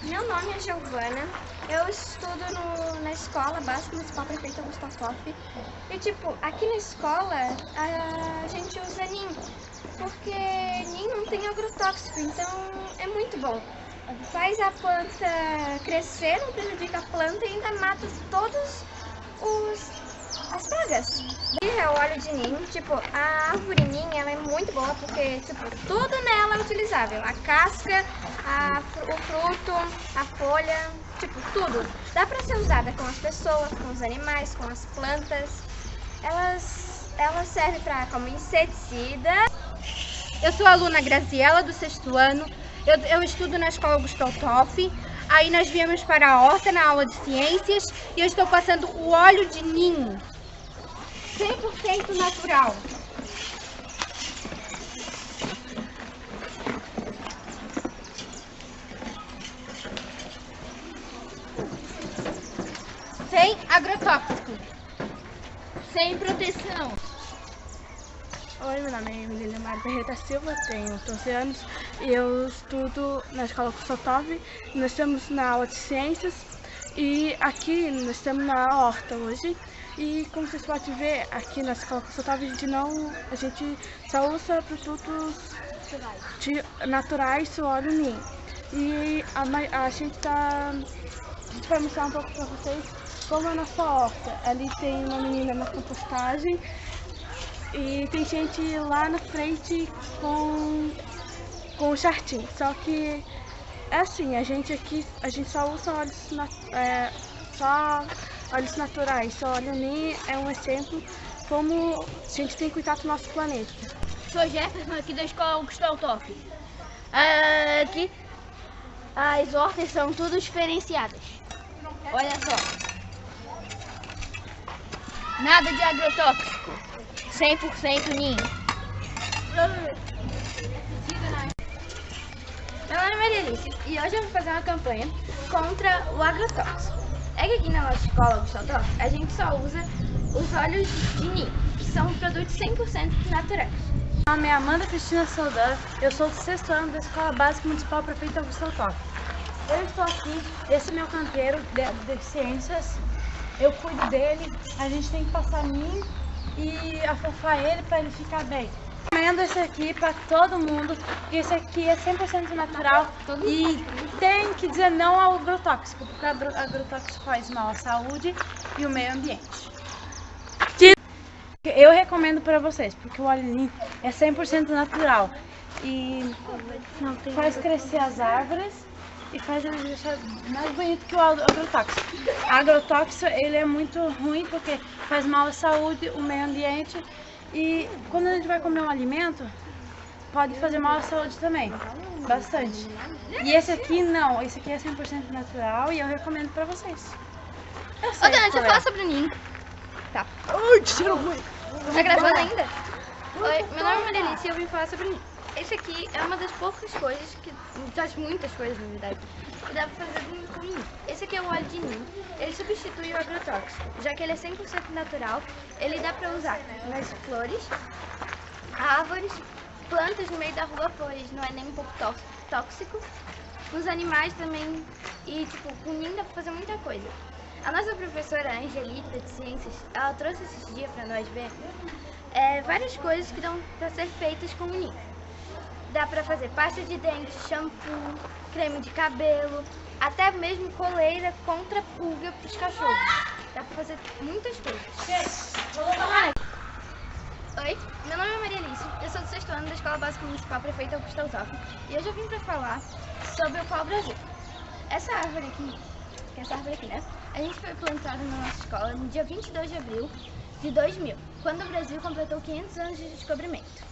Meu nome é Giovana, eu estudo na Escola Básica Municipal Prefeito Augusto Altoff. E tipo, aqui na escola a gente usa NIM, porque NIM não tem agrotóxico, então é muito bom. Faz a planta crescer, não prejudica a planta e ainda mata todos as pragas. E é o óleo de NIM, tipo, a árvore NIM ela é muito boa porque tipo, tudo nela é utilizável. A casca, o fruto, a folha, tipo, tudo. Dá pra ser usada com as pessoas, com os animais, com as plantas. Elas servem como inseticida. Eu sou a aluna Graziela, do 6º ano. Eu estudo na Escola Augusto Altoff. Aí nós viemos para a horta na aula de ciências e eu estou passando o óleo de NIM, 100% natural. Sem agrotóxico, sem proteção. Oi, meu nome é Emília Marta Silva, tenho 12 anos e eu estudo na Escola Augusto Altoff. Nós estamos na aula de ciências e aqui nós estamos na horta hoje. E como vocês podem ver, aqui na Escola Augusto Altoff a gente só usa produtos naturais, o óleo NIM. E a gente vai mostrar um pouco para vocês como é a nossa horta. Ali tem uma menina na compostagem. E tem gente lá na frente com o jardim. Só que é assim, a gente só usa óleos naturais. Só óleo NIM é um exemplo como a gente tem que cuidar do nosso planeta. Sou Jefferson, aqui da Escola Augusto Altoff. Aqui as hortas são tudo diferenciadas. Olha só. Nada de agrotóxico. 100% NIM. Meu nome é Maria Alice e hoje eu vou fazer uma campanha contra o agrotóxico. É que aqui na nossa escola Augusto Altoff a gente só usa os óleos de NIM, que são produtos 100% naturais. Meu nome é Amanda Cristina Saldan, eu sou do 6º ano da Escola Básica Municipal Prefeito Augusto Altoff. Eu estou aqui, esse é meu canteiro de ciências, eu cuido dele, a gente tem que passar NIM e afofar ele para ele ficar bem. Eu recomendo esse aqui para todo mundo, porque esse aqui é 100% natural e tem que dizer não ao agrotóxico, porque o agrotóxico faz mal à saúde e o meio ambiente. Eu recomendo para vocês, porque o óleo NIM é 100% natural e faz crescer as árvores e faz ele deixar mais bonito que o agrotóxico. O agrotóxico ele é muito ruim porque faz mal à saúde, o meio ambiente e quando a gente vai comer um alimento pode fazer mal à saúde também, bastante. E esse aqui não, esse aqui é 100% natural e eu recomendo pra vocês. Ô, Dana, deixa eu falar sobre o NIM. Tá. Ai, que cheiro ruim! Tá gravando ainda? Oi, meu nome é Maria Alice e eu vim falar sobre o NIM. Esse aqui é uma das poucas coisas, das muitas coisas na verdade, que dá pra fazer com NIM. Esse aqui é o óleo de NIM, ele substitui o agrotóxico, já que ele é 100% natural, ele dá pra usar nas flores, árvores, plantas no meio da rua, pois não é nem um pouco tóxico, nos animais também, e tipo, com o NIM dá pra fazer muita coisa. A nossa professora Angelita de Ciências, ela trouxe esses dias pra nós ver várias coisas que dão pra ser feitas com o NIM. Dá pra fazer pasta de dente, shampoo, creme de cabelo, até mesmo coleira contra pulga pros cachorros. Dá pra fazer muitas coisas. Oi, meu nome é Maria Alice, eu sou do 6º ano da Escola Básica Municipal Prefeito Augusto Altoff e hoje eu vim pra falar sobre o pau-brasil. Essa árvore aqui, né? A gente foi plantada na nossa escola no dia 22 de abril de 2000, quando o Brasil completou 500 anos de descobrimento.